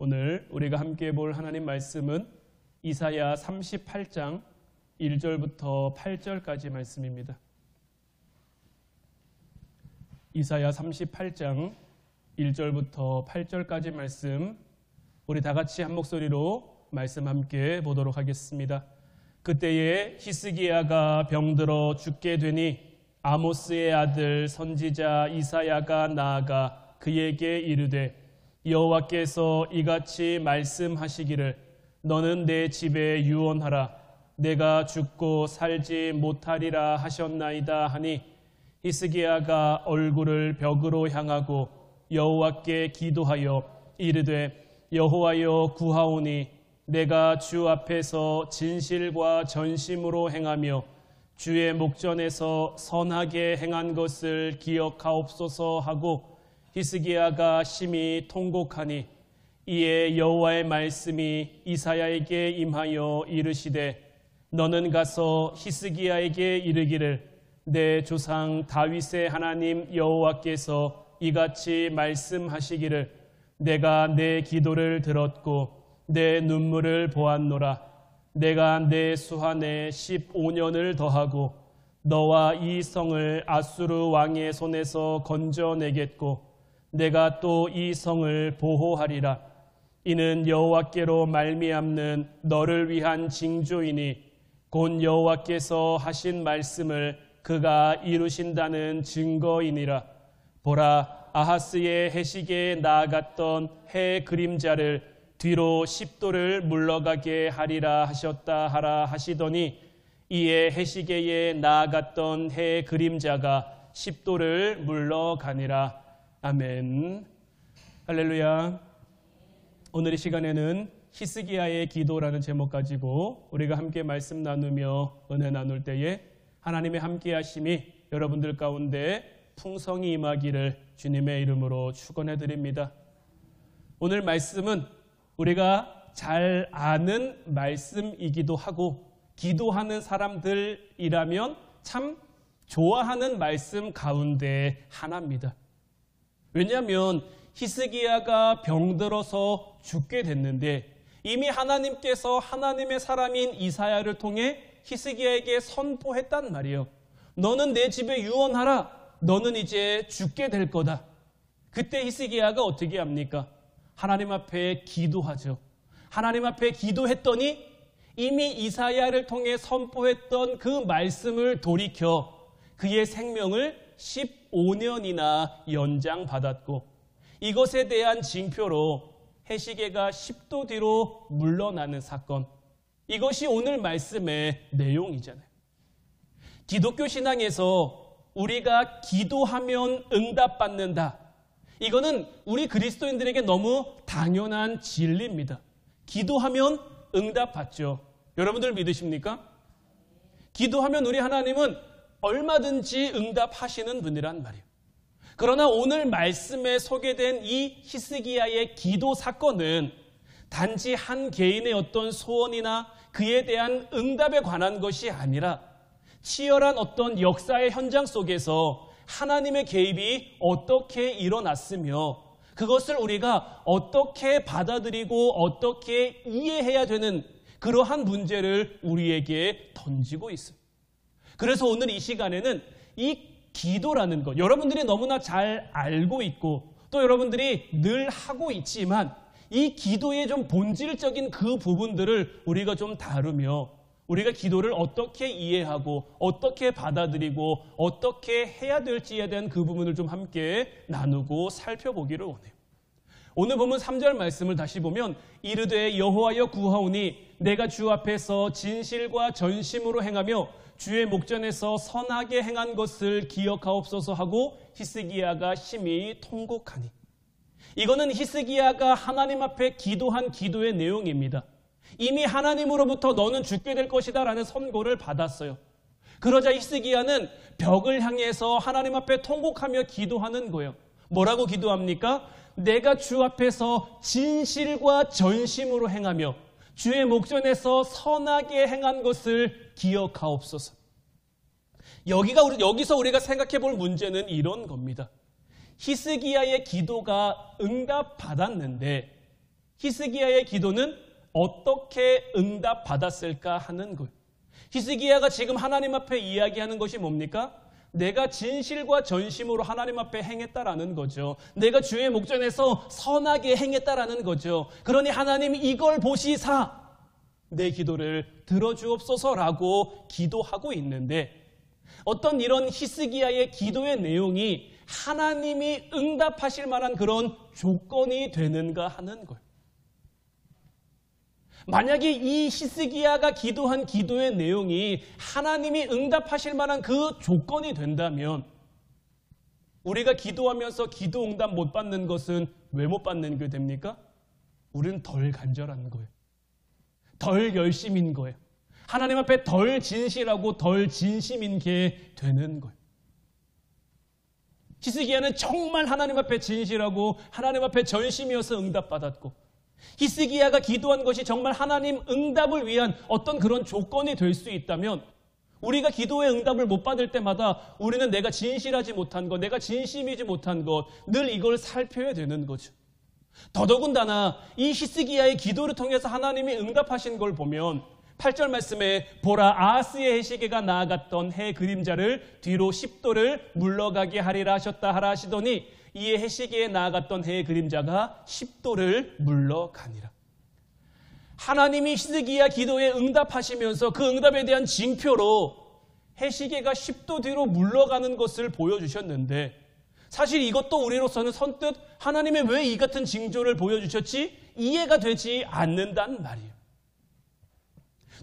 오늘 우리가 함께 볼 하나님 말씀은 이사야 38장 1절부터 8절까지 말씀입니다. 이사야 38장 1절부터 8절까지 말씀, 우리 다 같이 한 목소리로 말씀 함께 보도록 하겠습니다. 그때에 히스기야가 병들어 죽게 되니 아모스의 아들 선지자 이사야가 나아가 그에게 이르되, 여호와께서 이같이 말씀하시기를 너는 내 집에 유언하라. 내가 죽고 살지 못하리라 하셨나이다 하니, 히스기야가 얼굴을 벽으로 향하고 여호와께 기도하여 이르되, 여호와여 구하오니 내가 주 앞에서 진실과 전심으로 행하며 주의 목전에서 선하게 행한 것을 기억하옵소서 하고, 히스기야가 심히 통곡하니 이에 여호와의 말씀이 이사야에게 임하여 이르시되, 너는 가서 히스기야에게 이르기를 내 조상 다윗의 하나님 여호와께서 이같이 말씀하시기를 내가 내 기도를 들었고 내 눈물을 보았노라. 내가 내 수한에 15년을 더하고 너와 이 성을 아수르 왕의 손에서 건져내겠고 내가 또 이 성을 보호하리라. 이는 여호와께로 말미암는 너를 위한 징조이니 곧 여호와께서 하신 말씀을 그가 이루신다는 증거이니라. 보라, 아하스의 해시계에 나아갔던 해 그림자를 뒤로 10도를 물러가게 하리라 하셨다 하라 하시더니, 이에 해시계에 나아갔던 해 그림자가 10도를 물러가니라. 아멘. 할렐루야. 오늘 이 시간에는 히스기야의 기도라는 제목 가지고 우리가 함께 말씀 나누며 은혜 나눌 때에 하나님의 함께 하심이 여러분들 가운데 풍성히 임하기를 주님의 이름으로 축원해 드립니다. 오늘 말씀은 우리가 잘 아는 말씀이기도 하고, 기도하는 사람들이라면 참 좋아하는 말씀 가운데 하나입니다. 왜냐하면 히스기야가 병들어서 죽게 됐는데 이미 하나님께서 하나님의 사람인 이사야를 통해 히스기야에게 선포했단 말이에요. 너는 내 집에 유언하라. 너는 이제 죽게 될 거다. 그때 히스기야가 어떻게 합니까? 하나님 앞에 기도하죠. 하나님 앞에 기도했더니 이미 이사야를 통해 선포했던 그 말씀을 돌이켜 그의 생명을 15년이나 연장받았고, 이것에 대한 징표로 해시계가 10도 뒤로 물러나는 사건, 이것이 오늘 말씀의 내용이잖아요. 기독교 신앙에서 우리가 기도하면 응답받는다, 이거는 우리 그리스도인들에게 너무 당연한 진리입니다. 기도하면 응답받죠. 여러분들 믿으십니까? 기도하면 우리 하나님은 얼마든지 응답하시는 분이란 말이에요. 그러나 오늘 말씀에 소개된 이 히스기야의 기도 사건은 단지 한 개인의 어떤 소원이나 그에 대한 응답에 관한 것이 아니라 치열한 어떤 역사의 현장 속에서 하나님의 개입이 어떻게 일어났으며 그것을 우리가 어떻게 받아들이고 어떻게 이해해야 되는 그러한 문제를 우리에게 던지고 있습니다. 그래서 오늘 이 시간에는 이 기도라는 것, 여러분들이 너무나 잘 알고 있고 또 여러분들이 늘 하고 있지만 이 기도의 좀 본질적인 그 부분들을 우리가 좀 다루며 우리가 기도를 어떻게 이해하고 어떻게 받아들이고 어떻게 해야 될지에 대한 그 부분을 좀 함께 나누고 살펴보기를 원해요. 오늘 보면 3절 말씀을 다시 보면, 이르되 여호와여 구하오니 내가 주 앞에서 진실과 전심으로 행하며 주의 목전에서 선하게 행한 것을 기억하옵소서 하고 히스기야가 심히 통곡하니. 이거는 히스기야가 하나님 앞에 기도한 기도의 내용입니다. 이미 하나님으로부터 너는 죽게 될 것이다 라는 선고를 받았어요. 그러자 히스기야는 벽을 향해서 하나님 앞에 통곡하며 기도하는 거예요. 뭐라고 기도합니까? 내가 주 앞에서 진실과 전심으로 행하며 주의 목전에서 선하게 행한 것을 기억하옵소서. 여기서 우리가 생각해 볼 문제는 이런 겁니다. 히스기야의 기도가 응답받았는데 히스기야의 기도는 어떻게 응답받았을까 하는 거예요. 히스기야가 지금 하나님 앞에 이야기하는 것이 뭡니까? 내가 진실과 전심으로 하나님 앞에 행했다라는 거죠. 내가 주의 목전에서 선하게 행했다라는 거죠. 그러니 하나님 이걸 보시사 내 기도를 들어주옵소서라고 기도하고 있는데, 어떤 이런 히스기야의 기도의 내용이 하나님이 응답하실 만한 그런 조건이 되는가 하는 거예요. 만약에 이 히스기야가 기도한 기도의 내용이 하나님이 응답하실 만한 그 조건이 된다면, 우리가 기도하면서 기도 응답 못 받는 것은 왜 못 받는 게 됩니까? 우리는 덜 간절한 거예요. 덜 열심인 거예요. 하나님 앞에 덜 진실하고 덜 진심인 게 되는 거예요. 히스기야는 정말 하나님 앞에 진실하고 하나님 앞에 전심이어서 응답받았고, 히스기야가 기도한 것이 정말 하나님 응답을 위한 어떤 그런 조건이 될 수 있다면, 우리가 기도의 응답을 못 받을 때마다 우리는 내가 진실하지 못한 것, 내가 진심이지 못한 것, 늘 이걸 살펴야 되는 거죠. 더더군다나 이 히스기야의 기도를 통해서 하나님이 응답하신 걸 보면 8절 말씀에 보라 아하스의 해시계가 나아갔던 해 그림자를 뒤로 10도를 물러가게 하리라 하셨다 하라 하시더니 이에 해시계에 나아갔던 해의 그림자가 10도를 물러가니라. 하나님이 히스기야 기도에 응답하시면서 그 응답에 대한 징표로 해시계가 10도 뒤로 물러가는 것을 보여주셨는데, 사실 이것도 우리로서는 선뜻 하나님이 왜 이 같은 징조를 보여주셨지? 이해가 되지 않는단 말이에요.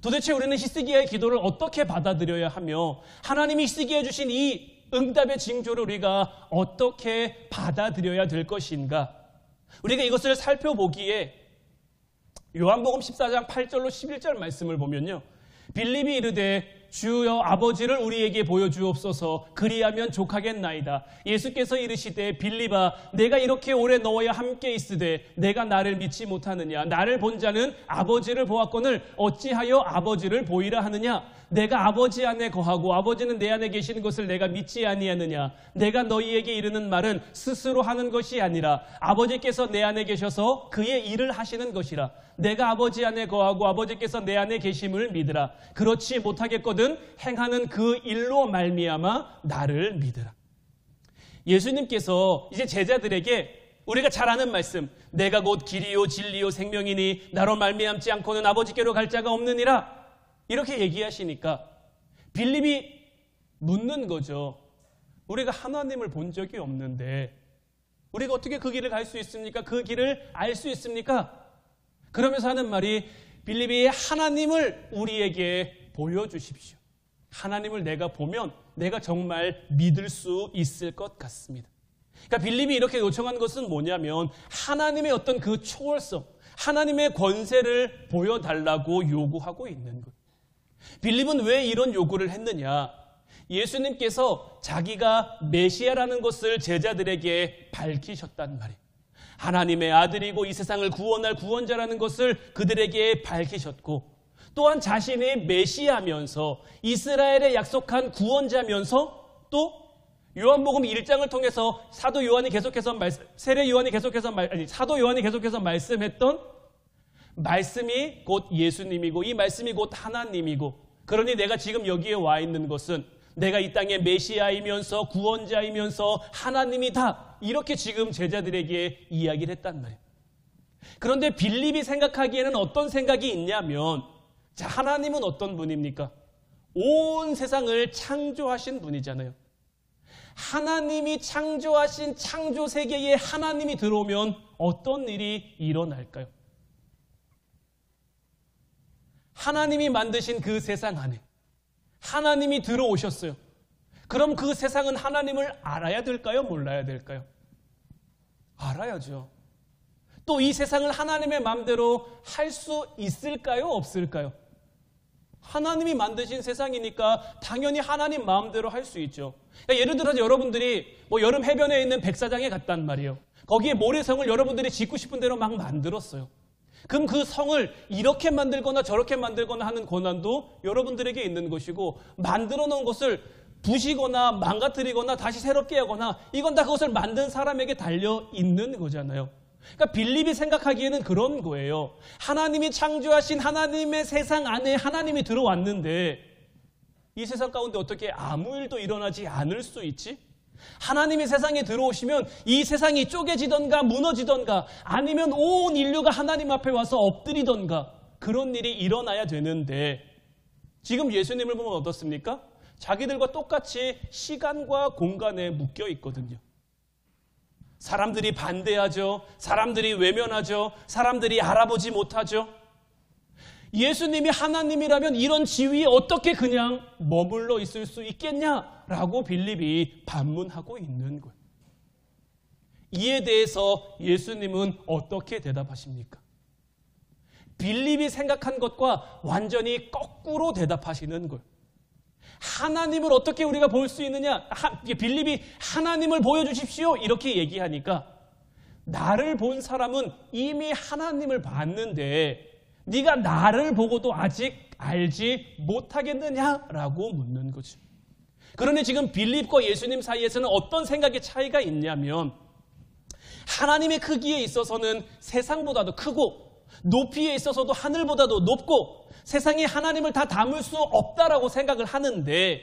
도대체 우리는 히스기야의 기도를 어떻게 받아들여야 하며, 하나님이 히스기야에 주신 이 응답의 징조를 우리가 어떻게 받아들여야 될 것인가? 우리가 이것을 살펴보기에 요한복음 14장 8절로 11절 말씀을 보면요, 빌립이 이르되 주여 아버지를 우리에게 보여주옵소서 그리하면 족하겠나이다. 예수께서 이르시되 빌립아 내가 이렇게 오래 너와 함께 있으되 내가 나를 믿지 못하느냐? 나를 본 자는 아버지를 보았거늘 어찌하여 아버지를 보이라 하느냐? 내가 아버지 안에 거하고 아버지는 내 안에 계시는 것을 내가 믿지 아니하느냐? 내가 너희에게 이르는 말은 스스로 하는 것이 아니라 아버지께서 내 안에 계셔서 그의 일을 하시는 것이라. 내가 아버지 안에 거하고 아버지께서 내 안에 계심을 믿으라. 그렇지 못하겠거든 행하는 그 일로 말미암아 나를 믿으라. 예수님께서 이제 제자들에게 우리가 잘 아는 말씀, 내가 곧 길이요 진리요 생명이니 나로 말미암지 않고는 아버지께로 갈 자가 없느니라, 이렇게 얘기하시니까 빌립이 묻는 거죠. 우리가 하나님을 본 적이 없는데 우리가 어떻게 그 길을 갈 수 있습니까? 그 길을 알 수 있습니까? 그러면서 하는 말이, 빌립이 하나님을 우리에게 보여주십시오. 하나님을 내가 보면 내가 정말 믿을 수 있을 것 같습니다. 그러니까 빌립이 이렇게 요청한 것은 뭐냐면 하나님의 어떤 그 초월성, 하나님의 권세를 보여달라고 요구하고 있는 거예요. 빌립은 왜 이런 요구를 했느냐? 예수님께서 자기가 메시아라는 것을 제자들에게 밝히셨단 말이에요. 하나님의 아들이고 이 세상을 구원할 구원자라는 것을 그들에게 밝히셨고, 또한 자신이 메시아면서 이스라엘에 약속한 구원자면서 또 요한복음 1장을 통해서 사도 요한이 계속해서 사도 요한이 계속해서 말씀했던 말씀이 곧 예수님이고 이 말씀이 곧 하나님이고, 그러니 내가 지금 여기에 와 있는 것은 내가 이 땅의 메시아이면서 구원자이면서 하나님이다, 이렇게 지금 제자들에게 이야기를 했단 말이에요. 그런데 빌립이 생각하기에는 어떤 생각이 있냐면, 자, 하나님은 어떤 분입니까? 온 세상을 창조하신 분이잖아요. 하나님이 창조하신 창조 세계에 하나님이 들어오면 어떤 일이 일어날까요? 하나님이 만드신 그 세상 안에 하나님이 들어오셨어요. 그럼 그 세상은 하나님을 알아야 될까요? 몰라야 될까요? 알아야죠. 또 이 세상을 하나님의 마음대로 할 수 있을까요? 없을까요? 하나님이 만드신 세상이니까 당연히 하나님 마음대로 할 수 있죠. 그러니까 예를 들어서 여러분들이 여름 해변에 있는 백사장에 갔단 말이에요. 거기에 모래성을 여러분들이 짓고 싶은 대로 막 만들었어요. 그럼 그 성을 이렇게 만들거나 저렇게 만들거나 하는 권한도 여러분들에게 있는 것이고, 만들어 놓은 것을 부시거나 망가뜨리거나 다시 새롭게 하거나, 이건 다 그것을 만든 사람에게 달려 있는 거잖아요. 그러니까 빌립이 생각하기에는 그런 거예요. 하나님이 창조하신 하나님의 세상 안에 하나님이 들어왔는데 이 세상 가운데 어떻게 아무 일도 일어나지 않을 수 있지? 하나님이 세상에 들어오시면 이 세상이 쪼개지던가 무너지던가 아니면 온 인류가 하나님 앞에 와서 엎드리던가 그런 일이 일어나야 되는데 지금 예수님을 보면 어떻습니까? 자기들과 똑같이 시간과 공간에 묶여 있거든요. 사람들이 반대하죠. 사람들이 외면하죠. 사람들이 알아보지 못하죠. 예수님이 하나님이라면 이런 지위에 어떻게 그냥 머물러 있을 수 있겠냐라고 빌립이 반문하고 있는 거예요. 이에 대해서 예수님은 어떻게 대답하십니까? 빌립이 생각한 것과 완전히 거꾸로 대답하시는 거예요. 하나님을 어떻게 우리가 볼 수 있느냐? 빌립이 하나님을 보여주십시오 이렇게 얘기하니까 나를 본 사람은 이미 하나님을 봤는데 네가 나를 보고도 아직 알지 못하겠느냐라고 묻는 거죠. 그런데 지금 빌립과 예수님 사이에서는 어떤 생각의 차이가 있냐면 하나님의 크기에 있어서는 세상보다도 크고 높이에 있어서도 하늘보다도 높고 세상에 하나님을 다 담을 수 없다라고 생각을 하는데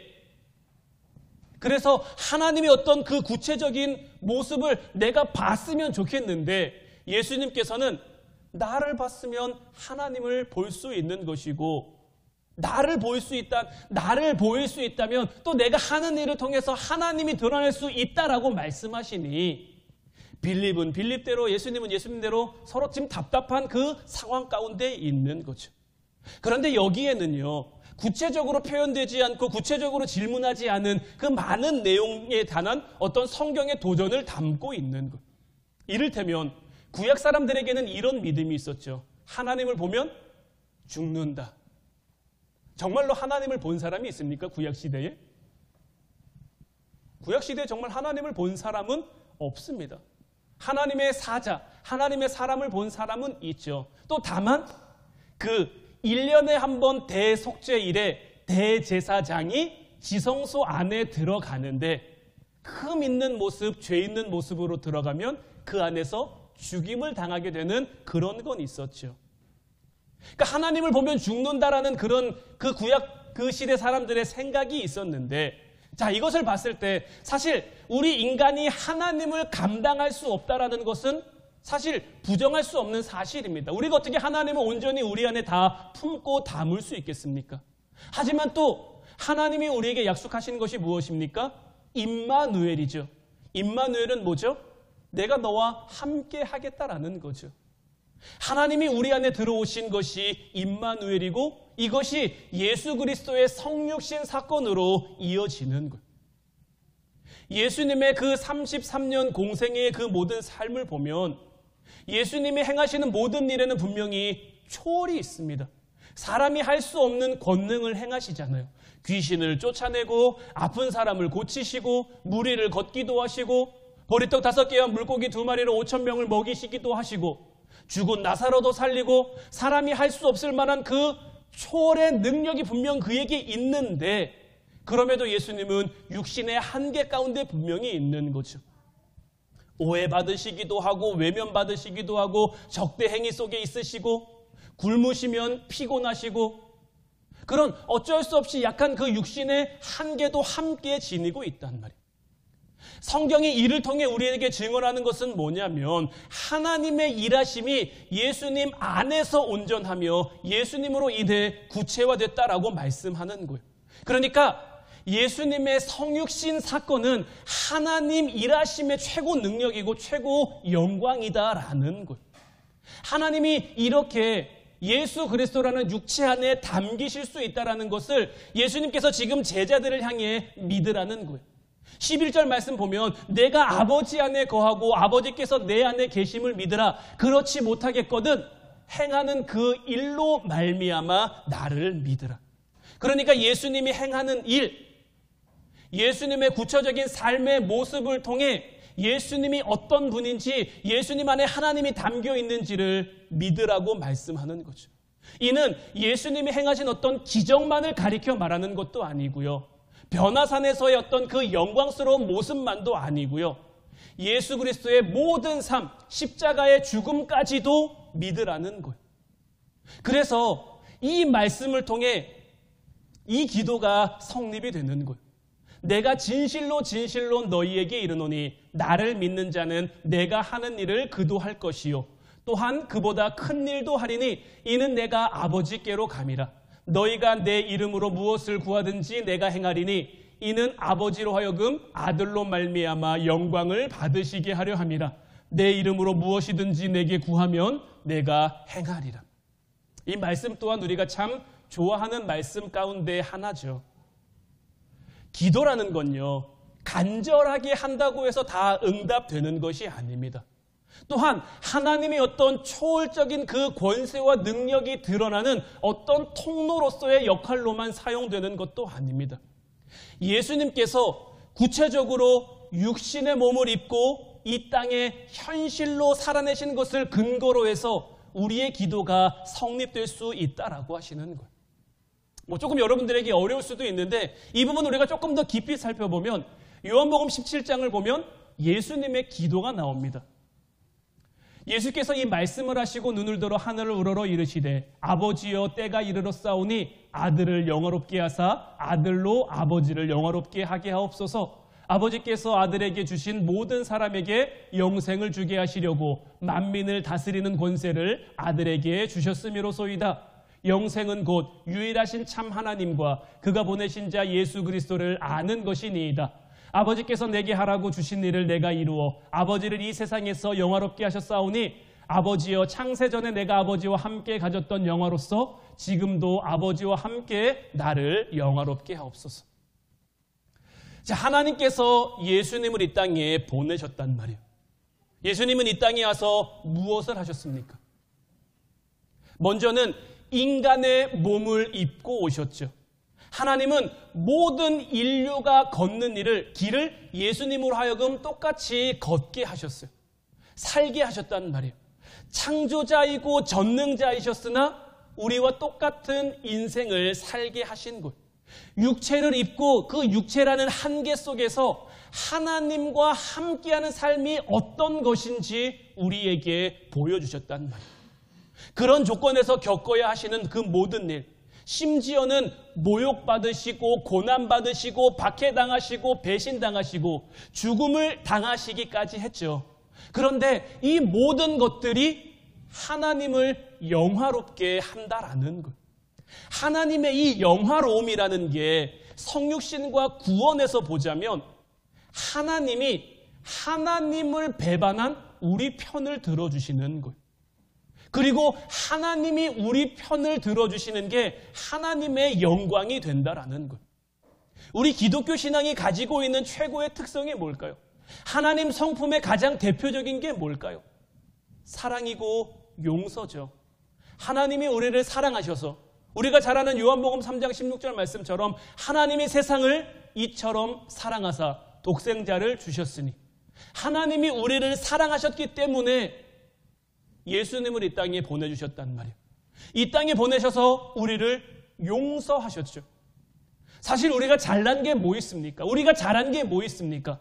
그래서 하나님의 어떤 그 구체적인 모습을 내가 봤으면 좋겠는데 예수님께서는 나를 봤으면 하나님을 볼 수 있는 것이고 나를 보일 수 있다면 또 내가 하는 일을 통해서 하나님이 드러날 수 있다라고 말씀하시니 빌립은 빌립대로 예수님은 예수님대로 서로 지금 답답한 그 상황 가운데 있는 거죠. 그런데 여기에는요. 구체적으로 표현되지 않고 구체적으로 질문하지 않은 그 많은 내용에 관한 어떤 성경의 도전을 담고 있는 것. 이를테면 구약 사람들에게는 이런 믿음이 있었죠. 하나님을 보면 죽는다. 정말로 하나님을 본 사람이 있습니까? 구약 시대에? 구약 시대에 정말 하나님을 본 사람은 없습니다. 하나님의 사자, 하나님의 사람을 본 사람은 있죠. 또 다만 그 1년에 한 번 대속죄일에 대제사장이 지성소 안에 들어가는데 흠 있는 모습, 죄 있는 모습으로 들어가면 그 안에서 죽임을 당하게 되는 그런 건 있었죠. 그러니까 하나님을 보면 죽는다라는 그런 그 구약 그 시대 사람들의 생각이 있었는데 자, 이것을 봤을 때 사실 우리 인간이 하나님을 감당할 수 없다라는 것은 사실 부정할 수 없는 사실입니다. 우리가 어떻게 하나님을 온전히 우리 안에 다 품고 담을 수 있겠습니까? 하지만 또 하나님이 우리에게 약속하시는 것이 무엇입니까? 임마누엘이죠. 임마누엘은 뭐죠? 내가 너와 함께 하겠다라는 거죠. 하나님이 우리 안에 들어오신 것이 임마누엘이고 이것이 예수 그리스도의 성육신 사건으로 이어지는 것. 예수님의 그 33년 공생애의 그 모든 삶을 보면 예수님이 행하시는 모든 일에는 분명히 초월이 있습니다. 사람이 할 수 없는 권능을 행하시잖아요. 귀신을 쫓아내고 아픈 사람을 고치시고 무리를 걷기도 하시고 보리떡 5개와 물고기 2마리로 5,000명을 먹이시기도 하시고 죽은 나사로도 살리고 사람이 할 수 없을 만한 그 초월의 능력이 분명 그에게 있는데 그럼에도 예수님은 육신의 한계 가운데 분명히 있는 거죠. 오해받으시기도 하고 외면받으시기도 하고 적대행위 속에 있으시고 굶으시면 피곤하시고 그런 어쩔 수 없이 약한 그 육신의 한계도 함께 지니고 있단 말이에요. 성경이 이를 통해 우리에게 증언하는 것은 뭐냐면 하나님의 일하심이 예수님 안에서 온전하며 예수님으로 인해 구체화됐다라고 말씀하는 거예요. 그러니까 예수님의 성육신 사건은 하나님 일하심의 최고 능력이고 최고 영광이다라는 거예요. 하나님이 이렇게 예수 그리스도라는 육체 안에 담기실 수 있다라는 것을 예수님께서 지금 제자들을 향해 믿으라는 거예요. 11절 말씀 보면 내가 아버지 안에 거하고 아버지께서 내 안에 계심을 믿으라. 그렇지 못하겠거든 행하는 그 일로 말미암아 나를 믿으라. 그러니까 예수님이 행하는 일, 예수님의 구체적인 삶의 모습을 통해 예수님이 어떤 분인지 예수님 안에 하나님이 담겨 있는지를 믿으라고 말씀하는 거죠. 이는 예수님이 행하신 어떤 기적만을 가리켜 말하는 것도 아니고요. 변화산에서의 어떤 그 영광스러운 모습만도 아니고요. 예수 그리스도의 모든 삶, 십자가의 죽음까지도 믿으라는 거예요. 그래서 이 말씀을 통해 이 기도가 성립이 되는 거예요. 내가 진실로 진실로 너희에게 이르노니 나를 믿는 자는 내가 하는 일을 그도 할 것이요 또한 그보다 큰 일도 하리니 이는 내가 아버지께로 감이라. 너희가 내 이름으로 무엇을 구하든지 내가 행하리니 이는 아버지로 하여금 아들로 말미암아 영광을 받으시게 하려 함이라. 내 이름으로 무엇이든지 내게 구하면 내가 행하리라. 이 말씀 또한 우리가 참 좋아하는 말씀 가운데 하나죠. 기도라는 건요, 간절하게 한다고 해서 다 응답되는 것이 아닙니다. 또한 하나님의 어떤 초월적인 그 권세와 능력이 드러나는 어떤 통로로서의 역할로만 사용되는 것도 아닙니다. 예수님께서 구체적으로 육신의 몸을 입고 이 땅에 현실로 살아내신 것을 근거로 해서 우리의 기도가 성립될 수 있다라고 하시는 거예요. 조금 여러분들에게 어려울 수도 있는데 이 부분 우리가 조금 더 깊이 살펴보면 요한복음 17장을 보면 예수님의 기도가 나옵니다. 예수께서 이 말씀을 하시고 눈을 들어 하늘을 우러러 이르시되 아버지여 때가 이르렀사오니 아들을 영화롭게 하사 아들로 아버지를 영화롭게 하게 하옵소서. 아버지께서 아들에게 주신 모든 사람에게 영생을 주게 하시려고 만민을 다스리는 권세를 아들에게 주셨음이로소이다. 영생은 곧 유일하신 참 하나님과 그가 보내신 자 예수 그리스도를 아는 것이니이다. 아버지께서 내게 하라고 주신 일을 내가 이루어 아버지를 이 세상에서 영화롭게 하셨사오니 아버지여 창세전에 내가 아버지와 함께 가졌던 영화로서 지금도 아버지와 함께 나를 영화롭게 하옵소서. 자, 하나님께서 예수님을 이 땅에 보내셨단 말이에요. 예수님은 이 땅에 와서 무엇을 하셨습니까? 먼저는 인간의 몸을 입고 오셨죠. 하나님은 모든 인류가 걷는 길을 예수님으로 하여금 똑같이 걷게 하셨어요. 살게 하셨단 말이에요. 창조자이고 전능자이셨으나 우리와 똑같은 인생을 살게 하신 것. 육체를 입고 그 육체라는 한계 속에서 하나님과 함께하는 삶이 어떤 것인지 우리에게 보여주셨단 말이에요. 그런 조건에서 겪어야 하시는 그 모든 일, 심지어는 모욕받으시고 고난받으시고 박해당하시고 배신당하시고 죽음을 당하시기까지 했죠. 그런데 이 모든 것들이 하나님을 영화롭게 한다라는 것. 하나님의 이 영화로움이라는 게 성육신과 구원에서 보자면 하나님이 하나님을 배반한 우리 편을 들어주시는 것. 그리고 하나님이 우리 편을 들어주시는 게 하나님의 영광이 된다라는 것. 우리 기독교 신앙이 가지고 있는 최고의 특성이 뭘까요? 하나님 성품의 가장 대표적인 게 뭘까요? 사랑이고 용서죠. 하나님이 우리를 사랑하셔서 우리가 잘 아는 요한복음 3장 16절 말씀처럼 하나님이 세상을 이처럼 사랑하사 독생자를 주셨으니 하나님이 우리를 사랑하셨기 때문에 예수님을 이 땅에 보내주셨단 말이에요. 이 땅에 보내셔서 우리를 용서하셨죠. 사실 우리가 잘난 게 뭐 있습니까? 우리가 잘한 게 뭐 있습니까?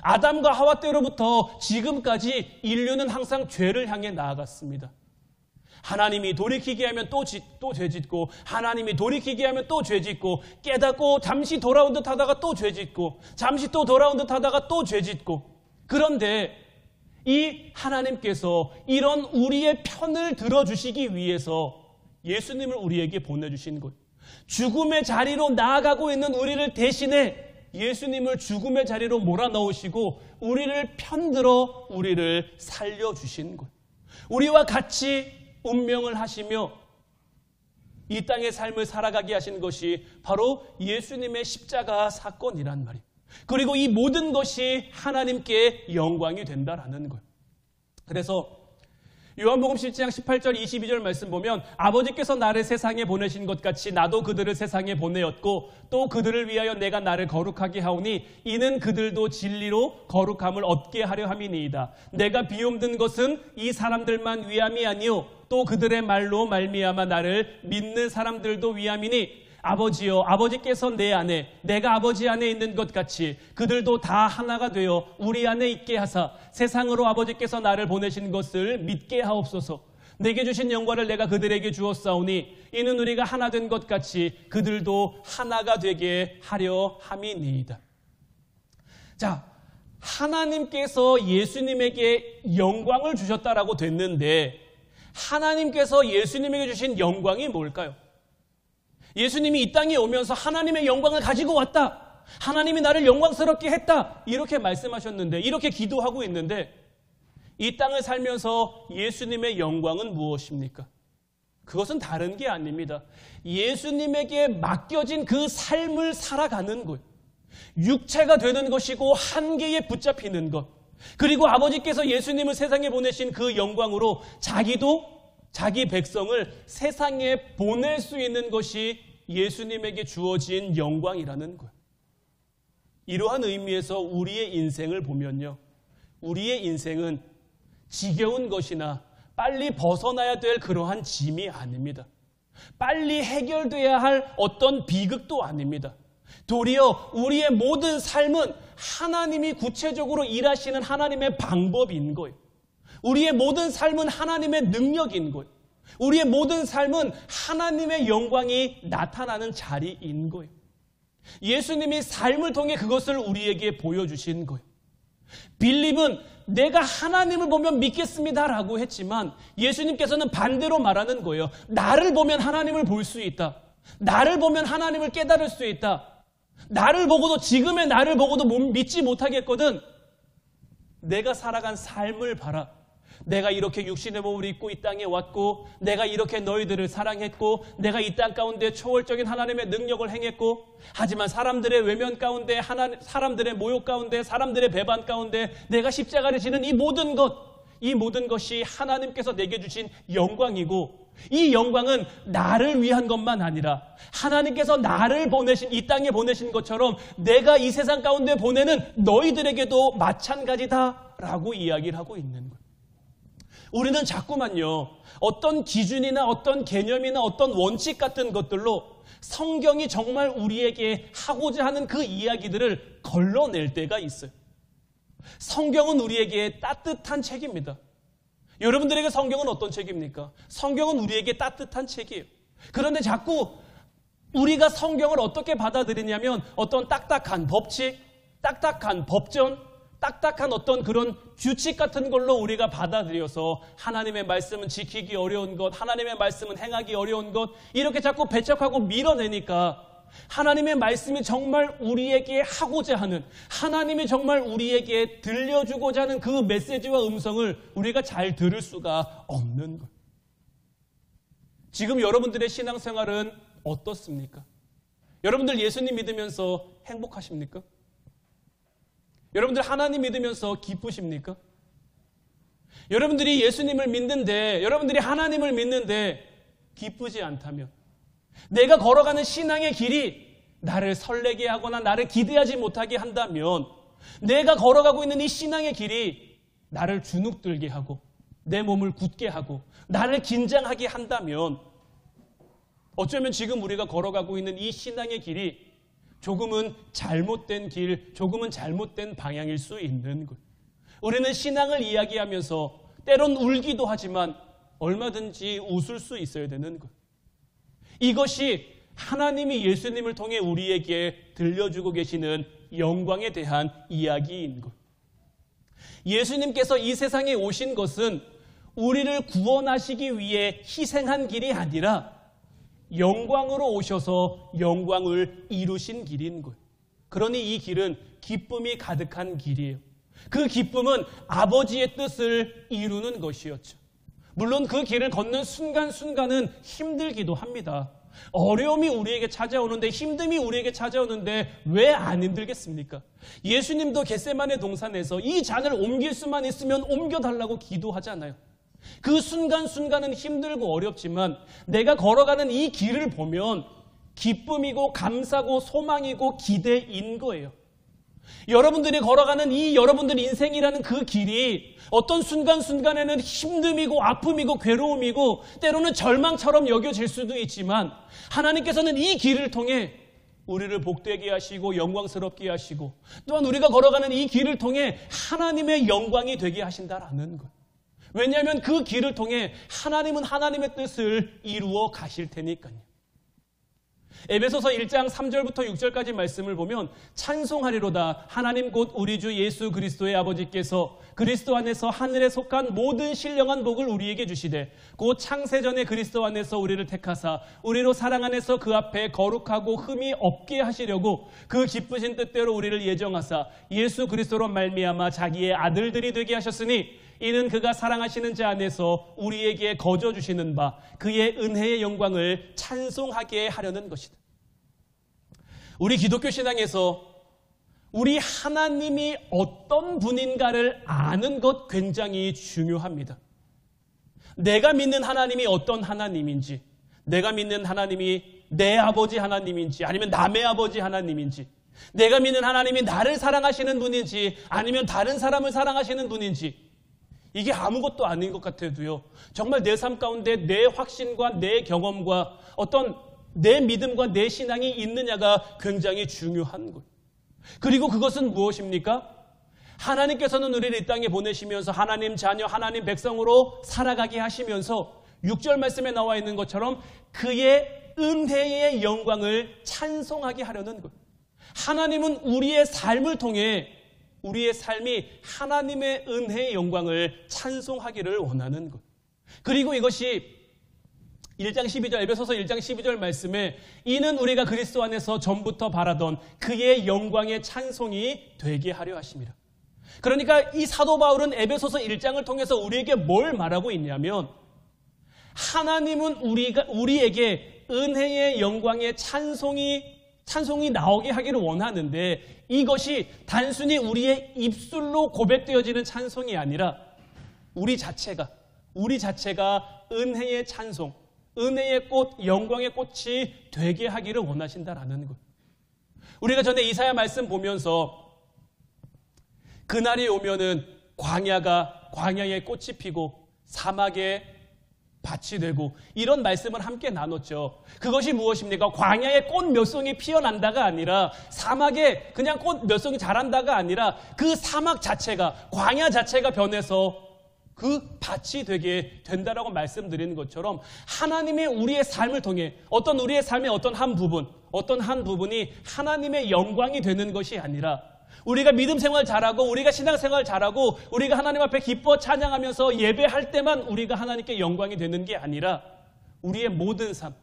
아담과 하와 때로부터 지금까지 인류는 항상 죄를 향해 나아갔습니다. 하나님이 돌이키게 하면 또 죄짓고 하나님이 돌이키게 하면 또 죄짓고 깨닫고 잠시 돌아온 듯 하다가 또 죄짓고 잠시 또 돌아온 듯 하다가 또 죄짓고 그런데 이 하나님께서 이런 우리의 편을 들어주시기 위해서 예수님을 우리에게 보내주신 것. 죽음의 자리로 나아가고 있는 우리를 대신해 예수님을 죽음의 자리로 몰아넣으시고 우리를 편들어 우리를 살려주신 것. 우리와 같이 운명을 하시며 이 땅의 삶을 살아가게 하신 것이 바로 예수님의 십자가 사건이란 말이에요. 그리고 이 모든 것이 하나님께 영광이 된다라는 거예요. 그래서 요한복음 17장 18절 22절 말씀 보면 아버지께서 나를 세상에 보내신 것 같이 나도 그들을 세상에 보내었고 또 그들을 위하여 내가 나를 거룩하게 하오니 이는 그들도 진리로 거룩함을 얻게 하려 함이니이다. 내가 비움든 것은 이 사람들만 위함이 아니요 또 그들의 말로 말미암아 나를 믿는 사람들도 위함이니 아버지여, 아버지께서 내 안에, 내가 아버지 안에 있는 것 같이 그들도 다 하나가 되어 우리 안에 있게 하사 세상으로 아버지께서 나를 보내신 것을 믿게 하옵소서. 내게 주신 영광을 내가 그들에게 주었사오니 이는 우리가 하나 된 것 같이 그들도 하나가 되게 하려 함이니이다. 자, 하나님께서 예수님에게 영광을 주셨다라고 됐는데 하나님께서 예수님에게 주신 영광이 뭘까요? 예수님이 이 땅에 오면서 하나님의 영광을 가지고 왔다. 하나님이 나를 영광스럽게 했다. 이렇게 말씀하셨는데, 이렇게 기도하고 있는데 이 땅을 살면서 예수님의 영광은 무엇입니까? 그것은 다른 게 아닙니다. 예수님에게 맡겨진 그 삶을 살아가는 것. 육체가 되는 것이고 한계에 붙잡히는 것. 그리고 아버지께서 예수님을 세상에 보내신 그 영광으로 자기도 자기 백성을 세상에 보낼 수 있는 것이 예수님에게 주어진 영광이라는 거예요. 이러한 의미에서 우리의 인생을 보면요, 우리의 인생은 지겨운 것이나 빨리 벗어나야 될 그러한 짐이 아닙니다. 빨리 해결돼야 할 어떤 비극도 아닙니다. 도리어 우리의 모든 삶은 하나님이 구체적으로 일하시는 하나님의 방법인 거예요. 우리의 모든 삶은 하나님의 능력인 거예요. 우리의 모든 삶은 하나님의 영광이 나타나는 자리인 거예요. 예수님이 삶을 통해 그것을 우리에게 보여주신 거예요. 빌립은 내가 하나님을 보면 믿겠습니다라고 했지만 예수님께서는 반대로 말하는 거예요. 나를 보면 하나님을 볼 수 있다. 나를 보면 하나님을 깨달을 수 있다. 나를 보고도, 지금의 나를 보고도 믿지 못하겠거든. 내가 살아간 삶을 봐라. 내가 이렇게 육신의 몸을 입고 이 땅에 왔고, 내가 이렇게 너희들을 사랑했고, 내가 이 땅 가운데 초월적인 하나님의 능력을 행했고, 하지만 사람들의 외면 가운데, 사람들의 모욕 가운데, 사람들의 배반 가운데 내가 십자가를 지는 이 모든 것이 하나님께서 내게 주신 영광이고, 이 영광은 나를 위한 것만 아니라 하나님께서 나를 이 땅에 보내신 것처럼 내가 이 세상 가운데 보내는 너희들에게도 마찬가지다라고 이야기를 하고 있는 거예요. 우리는 자꾸만요, 어떤 기준이나 어떤 개념이나 어떤 원칙 같은 것들로 성경이 정말 우리에게 하고자 하는 그 이야기들을 걸러낼 때가 있어요. 성경은 우리에게 따뜻한 책입니다. 여러분들에게 성경은 어떤 책입니까? 성경은 우리에게 따뜻한 책이에요. 그런데 자꾸 우리가 성경을 어떻게 받아들이냐면 어떤 딱딱한 법칙, 딱딱한 법전, 딱딱한 어떤 그런 규칙 같은 걸로 우리가 받아들여서 하나님의 말씀은 지키기 어려운 것, 하나님의 말씀은 행하기 어려운 것, 이렇게 자꾸 배척하고 밀어내니까 하나님의 말씀이 정말 우리에게 하고자 하는, 하나님이 정말 우리에게 들려주고자 하는 그 메시지와 음성을 우리가 잘 들을 수가 없는 것. 지금 여러분들의 신앙생활은 어떻습니까? 여러분들 예수님 믿으면서 행복하십니까? 여러분들 하나님 믿으면서 기쁘십니까? 여러분들이 예수님을 믿는데, 여러분들이 하나님을 믿는데 기쁘지 않다면, 내가 걸어가는 신앙의 길이 나를 설레게 하거나 나를 기대하지 못하게 한다면, 내가 걸어가고 있는 이 신앙의 길이 나를 주눅들게 하고 내 몸을 굳게 하고 나를 긴장하게 한다면, 어쩌면 지금 우리가 걸어가고 있는 이 신앙의 길이 조금은 잘못된 길, 조금은 잘못된 방향일 수 있는 것. 우리는 신앙을 이야기하면서 때론 울기도 하지만 얼마든지 웃을 수 있어야 되는 것. 이것이 하나님이 예수님을 통해 우리에게 들려주고 계시는 영광에 대한 이야기인 것. 예수님께서 이 세상에 오신 것은 우리를 구원하시기 위해 희생한 길이 아니라 영광으로 오셔서 영광을 이루신 길인 거예요. 그러니 이 길은 기쁨이 가득한 길이에요. 그 기쁨은 아버지의 뜻을 이루는 것이었죠. 물론 그 길을 걷는 순간순간은 힘들기도 합니다. 어려움이 우리에게 찾아오는데, 힘듦이 우리에게 찾아오는데 왜 안 힘들겠습니까? 예수님도 겟세마네 동산에서 이 잔을 옮길 수만 있으면 옮겨달라고 기도하잖아요. 그 순간순간은 힘들고 어렵지만 내가 걸어가는 이 길을 보면 기쁨이고 감사고 소망이고 기대인 거예요. 여러분들이 걸어가는 이 여러분들 인생이라는 그 길이 어떤 순간순간에는 힘듦이고 아픔이고 괴로움이고 때로는 절망처럼 여겨질 수도 있지만 하나님께서는 이 길을 통해 우리를 복되게 하시고 영광스럽게 하시고 또한 우리가 걸어가는 이 길을 통해 하나님의 영광이 되게 하신다라는 것. 왜냐하면 그 길을 통해 하나님은 하나님의 뜻을 이루어 가실 테니까요. 에베소서 1장 3절부터 6절까지 말씀을 보면 찬송하리로다 하나님 곧 우리 주 예수 그리스도의 아버지께서 그리스도 안에서 하늘에 속한 모든 신령한 복을 우리에게 주시되 곧 창세전에 그리스도 안에서 우리를 택하사 우리로 사랑 안에서 그 앞에 거룩하고 흠이 없게 하시려고 그 기쁘신 뜻대로 우리를 예정하사 예수 그리스도로 말미암아 자기의 아들들이 되게 하셨으니 이는 그가 사랑하시는 자 안에서 우리에게 거저 주시는 바 그의 은혜의 영광을 찬송하게 하려는 것이다. 우리 기독교 신앙에서 우리 하나님이 어떤 분인가를 아는 것 굉장히 중요합니다. 내가 믿는 하나님이 어떤 하나님인지, 내가 믿는 하나님이 내 아버지 하나님인지 아니면 남의 아버지 하나님인지, 내가 믿는 하나님이 나를 사랑하시는 분인지 아니면 다른 사람을 사랑하시는 분인지, 이게 아무것도 아닌 것 같아도요, 정말 내 삶 가운데 내 확신과 내 경험과 어떤 내 믿음과 내 신앙이 있느냐가 굉장히 중요한 것. 그리고 그것은 무엇입니까? 하나님께서는 우리를 이 땅에 보내시면서 하나님 자녀, 하나님 백성으로 살아가게 하시면서 6절 말씀에 나와 있는 것처럼 그의 은혜의 영광을 찬송하게 하려는 것. 하나님은 우리의 삶을 통해 우리의 삶이 하나님의 은혜의 영광을 찬송하기를 원하는 것. 그리고 이것이 1장 12절, 에베소서 1장 12절 말씀에 이는 우리가 그리스도 안에서 전부터 바라던 그의 영광의 찬송이 되게 하려 하십니다. 그러니까 이 사도 바울은 에베소서 1장을 통해서 우리에게 뭘 말하고 있냐면 하나님은 우리에게 은혜의 영광의 찬송이 나오게 하기를 원하는데 이것이 단순히 우리의 입술로 고백되어지는 찬송이 아니라 우리 자체가 은혜의 찬송, 은혜의 꽃, 영광의 꽃이 되게 하기를 원하신다라는 것. 우리가 전에 이사야 말씀 보면서 그날이 오면은 광야에 꽃이 피고 사막에 밭이 되고 이런 말씀을 함께 나눴죠. 그것이 무엇입니까? 광야에 꽃 몇 송이 피어난다가 아니라 사막에 그냥 꽃 몇 송이 자란다가 아니라 그 사막 자체가, 광야 자체가 변해서 그 밭이 되게 된다라고 말씀드리는 것처럼 하나님의 우리의 삶을 통해 우리의 삶의 어떤 한 부분이 하나님의 영광이 되는 것이 아니라 우리가 믿음 생활 잘하고 우리가 신앙 생활 잘하고 우리가 하나님 앞에 기뻐 찬양하면서 예배할 때만 우리가 하나님께 영광이 되는 게 아니라 우리의 모든 삶,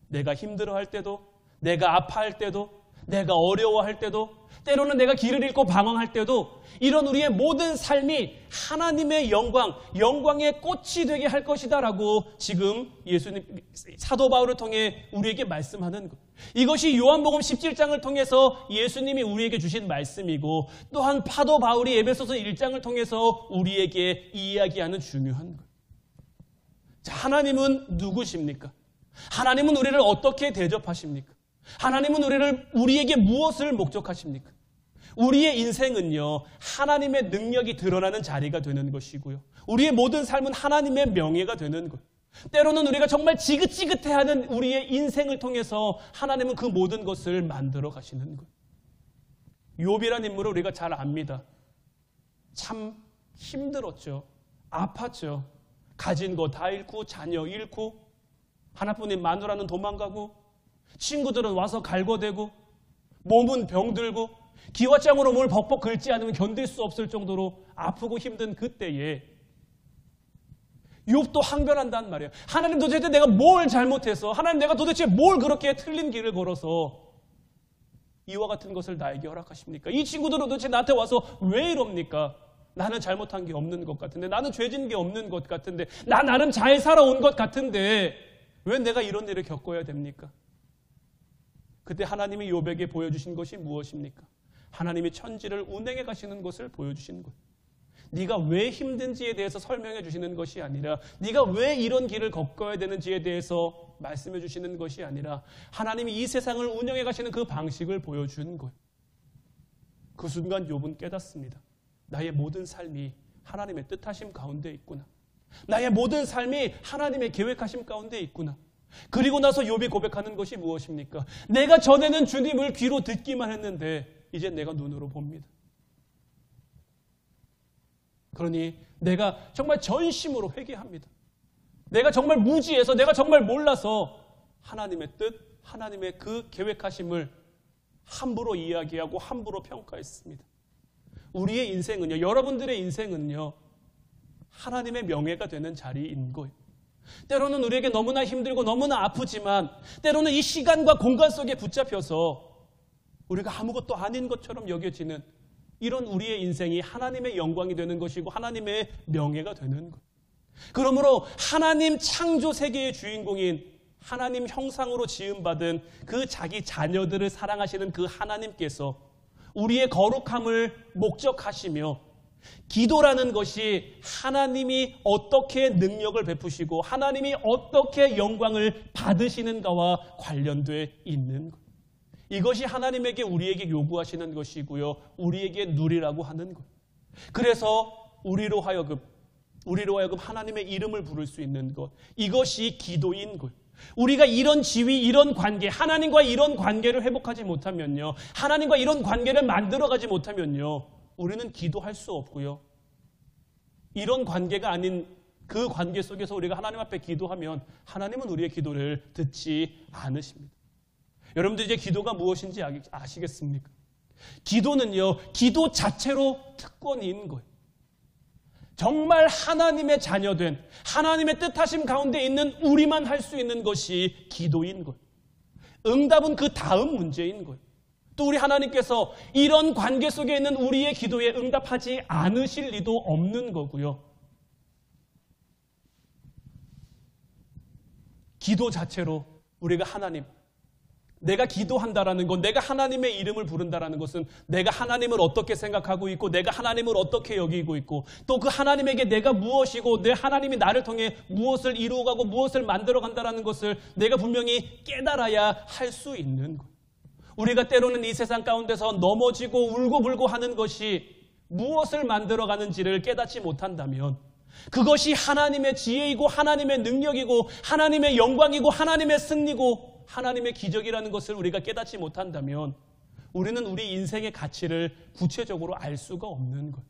내가 힘들어할 때도, 내가 아파할 때도, 내가 어려워할 때도, 때로는 내가 길을 잃고 방황할 때도 이런 우리의 모든 삶이 하나님의 영광의 꽃이 되게 할 것이다라고 지금 사도 바울을 통해 우리에게 말씀하는 것. 이것이 요한복음 17장을 통해서 예수님이 우리에게 주신 말씀이고 또한 사도 바울이 에베소서 1장을 통해서 우리에게 이야기하는 중요한 것. 자, 하나님은 누구십니까? 하나님은 우리를 어떻게 대접하십니까? 하나님은 우리에게 무엇을 목적하십니까? 우리의 인생은요, 하나님의 능력이 드러나는 자리가 되는 것이고요. 우리의 모든 삶은 하나님의 명예가 되는 것. 때로는 우리가 정말 지긋지긋해하는 우리의 인생을 통해서 하나님은 그 모든 것을 만들어 가시는 것. 욥이라는 인물을 우리가 잘 압니다. 참 힘들었죠. 아팠죠. 가진 거 다 잃고 자녀 잃고 하나뿐인 마누라는 도망가고 친구들은 와서 갈궈대고 몸은 병들고 기와장으로 몸을 벅벅 긁지 않으면 견딜 수 없을 정도로 아프고 힘든 그때에 욥도 항변한단 말이에요. 하나님 도대체 내가 뭘 잘못해서, 하나님 내가 도대체 뭘 그렇게 틀린 길을 걸어서 이와 같은 것을 나에게 허락하십니까? 이 친구들은 도대체 나한테 와서 왜 이럽니까? 나는 잘못한 게 없는 것 같은데, 나는 죄진 게 없는 것 같은데, 나 나름 잘 살아온 것 같은데 왜 내가 이런 일을 겪어야 됩니까? 그때 하나님이 욥에게 보여주신 것이 무엇입니까? 하나님이 천지를 운행해 가시는 것을 보여주신 것. 네가 왜 힘든지에 대해서 설명해 주시는 것이 아니라, 네가 왜 이런 길을 겪어야 되는지에 대해서 말씀해 주시는 것이 아니라 하나님이 이 세상을 운영해 가시는 그 방식을 보여준 거예요. 그 순간 욥은 깨닫습니다. 나의 모든 삶이 하나님의 뜻하심 가운데 있구나. 나의 모든 삶이 하나님의 계획하심 가운데 있구나. 그리고 나서 욥이 고백하는 것이 무엇입니까? 내가 전에는 주님을 귀로 듣기만 했는데 이제 내가 눈으로 봅니다. 그러니 내가 정말 전심으로 회개합니다. 내가 정말 무지해서, 내가 정말 몰라서 하나님의 뜻, 하나님의 그 계획하심을 함부로 이야기하고 함부로 평가했습니다. 우리의 인생은요, 여러분들의 인생은요, 하나님의 명예가 되는 자리인 거예요. 때로는 우리에게 너무나 힘들고 너무나 아프지만, 때로는 이 시간과 공간 속에 붙잡혀서 우리가 아무것도 아닌 것처럼 여겨지는 이런 우리의 인생이 하나님의 영광이 되는 것이고 하나님의 명예가 되는 것. 그러므로 하나님 창조 세계의 주인공인 하나님 형상으로 지음받은 그 자기 자녀들을 사랑하시는 그 하나님께서 우리의 거룩함을 목적하시며, 기도라는 것이 하나님이 어떻게 능력을 베푸시고 하나님이 어떻게 영광을 받으시는가와 관련되어 있는 것. 이것이 하나님에게 우리에게 요구하시는 것이고요, 우리에게 누리라고 하는 것. 그래서 우리로 하여금 하나님의 이름을 부를 수 있는 것, 이것이 기도인 것. 우리가 이런 지위, 이런 관계, 하나님과 이런 관계를 회복하지 못하면요, 하나님과 이런 관계를 만들어가지 못하면요, 우리는 기도할 수 없고요, 이런 관계가 아닌 그 관계 속에서 우리가 하나님 앞에 기도하면 하나님은 우리의 기도를 듣지 않으십니다. 여러분들 이제 기도가 무엇인지 아시겠습니까? 기도는요, 기도 자체로 특권인 거예요. 정말 하나님의 자녀된, 하나님의 뜻하심 가운데 있는 우리만 할 수 있는 것이 기도인 거예요. 응답은 그 다음 문제인 거예요. 또 우리 하나님께서 이런 관계 속에 있는 우리의 기도에 응답하지 않으실 리도 없는 거고요. 기도 자체로 우리가 하나님, 내가 기도한다라는 것, 내가 하나님의 이름을 부른다라는 것은 내가 하나님을 어떻게 생각하고 있고, 내가 하나님을 어떻게 여기고 있고, 또 그 하나님에게 내가 무엇이고, 내 하나님이 나를 통해 무엇을 이루어가고 무엇을 만들어간다라는 것을 내가 분명히 깨달아야 할 수 있는 것. 우리가 때로는 이 세상 가운데서 넘어지고 울고불고 하는 것이 무엇을 만들어가는지를 깨닫지 못한다면, 그것이 하나님의 지혜이고 하나님의 능력이고 하나님의 영광이고 하나님의 승리고 하나님의 기적이라는 것을 우리가 깨닫지 못한다면 우리는 우리 인생의 가치를 구체적으로 알 수가 없는 거예요.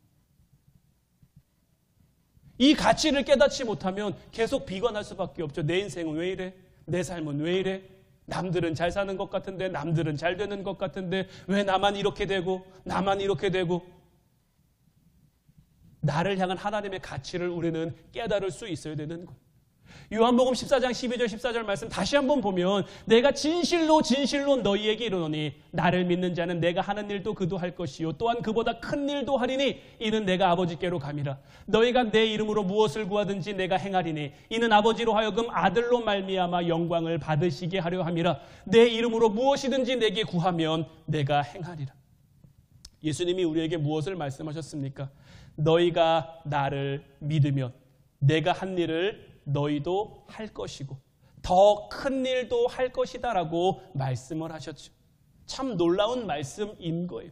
이 가치를 깨닫지 못하면 계속 비관할 수밖에 없죠. 내 인생은 왜 이래? 내 삶은 왜 이래? 남들은 잘 사는 것 같은데, 남들은 잘 되는 것 같은데 왜 나만 이렇게 되고 나만 이렇게 되고. 나를 향한 하나님의 가치를 우리는 깨달을 수 있어야 되는 거예요. 요한복음 14장 12절 14절 말씀 다시 한번 보면, 내가 진실로 너희에게 이르노니 나를 믿는 자는 내가 하는 일도 그도 할 것이요 또한 그보다 큰 일도 하리니 이는 내가 아버지께로 감이라. 너희가 내 이름으로 무엇을 구하든지 내가 행하리니 이는 아버지로 하여금 아들로 말미암아 영광을 받으시게 하려 함이라. 내 이름으로 무엇이든지 내게 구하면 내가 행하리라. 예수님이 우리에게 무엇을 말씀하셨습니까? 너희가 나를 믿으면 내가 한 일을 너희도 할 것이고 더 큰 일도 할 것이다 라고 말씀을 하셨죠. 참 놀라운 말씀인 거예요.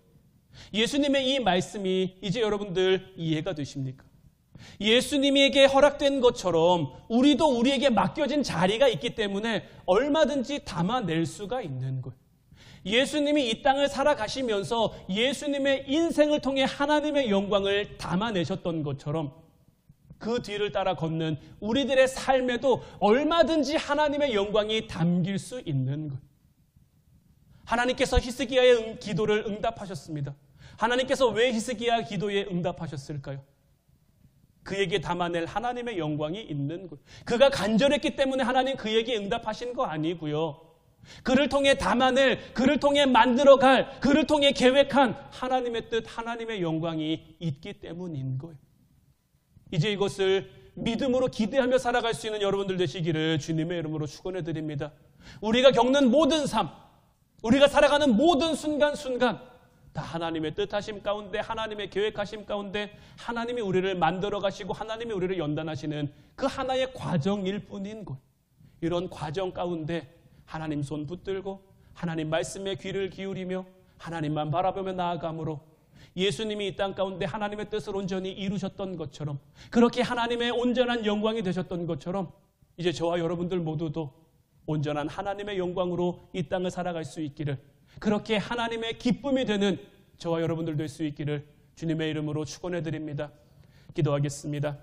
예수님의 이 말씀이 이제 여러분들 이해가 되십니까? 예수님에게 허락된 것처럼 우리도 우리에게 맡겨진 자리가 있기 때문에 얼마든지 담아낼 수가 있는 거예요. 예수님이 이 땅을 살아가시면서 예수님의 인생을 통해 하나님의 영광을 담아내셨던 것처럼 그 뒤를 따라 걷는 우리들의 삶에도 얼마든지 하나님의 영광이 담길 수 있는 것. 하나님께서 히스기야의 기도를 응답하셨습니다. 하나님께서 왜 히스기야 기도에 응답하셨을까요? 그에게 담아낼 하나님의 영광이 있는 것. 그가 간절했기 때문에 하나님 그에게 응답하신 거 아니고요. 그를 통해 담아낼, 그를 통해 만들어갈, 그를 통해 계획한 하나님의 뜻, 하나님의 영광이 있기 때문인 거예요. 이제 이것을 믿음으로 기대하며 살아갈 수 있는 여러분들 되시기를 주님의 이름으로 축원해 드립니다. 우리가 겪는 모든 삶, 우리가 살아가는 모든 순간순간 다 하나님의 뜻하심 가운데, 하나님의 계획하심 가운데 하나님이 우리를 만들어 가시고 하나님이 우리를 연단하시는 그 하나의 과정일 뿐인 것. 이런 과정 가운데 하나님 손 붙들고 하나님 말씀에 귀를 기울이며 하나님만 바라보며 나아감으로 예수님이 이 땅 가운데 하나님의 뜻을 온전히 이루셨던 것처럼, 그렇게 하나님의 온전한 영광이 되셨던 것처럼 이제 저와 여러분들 모두도 온전한 하나님의 영광으로 이 땅을 살아갈 수 있기를, 그렇게 하나님의 기쁨이 되는 저와 여러분들 될 수 있기를 주님의 이름으로 축원해 드립니다. 기도하겠습니다.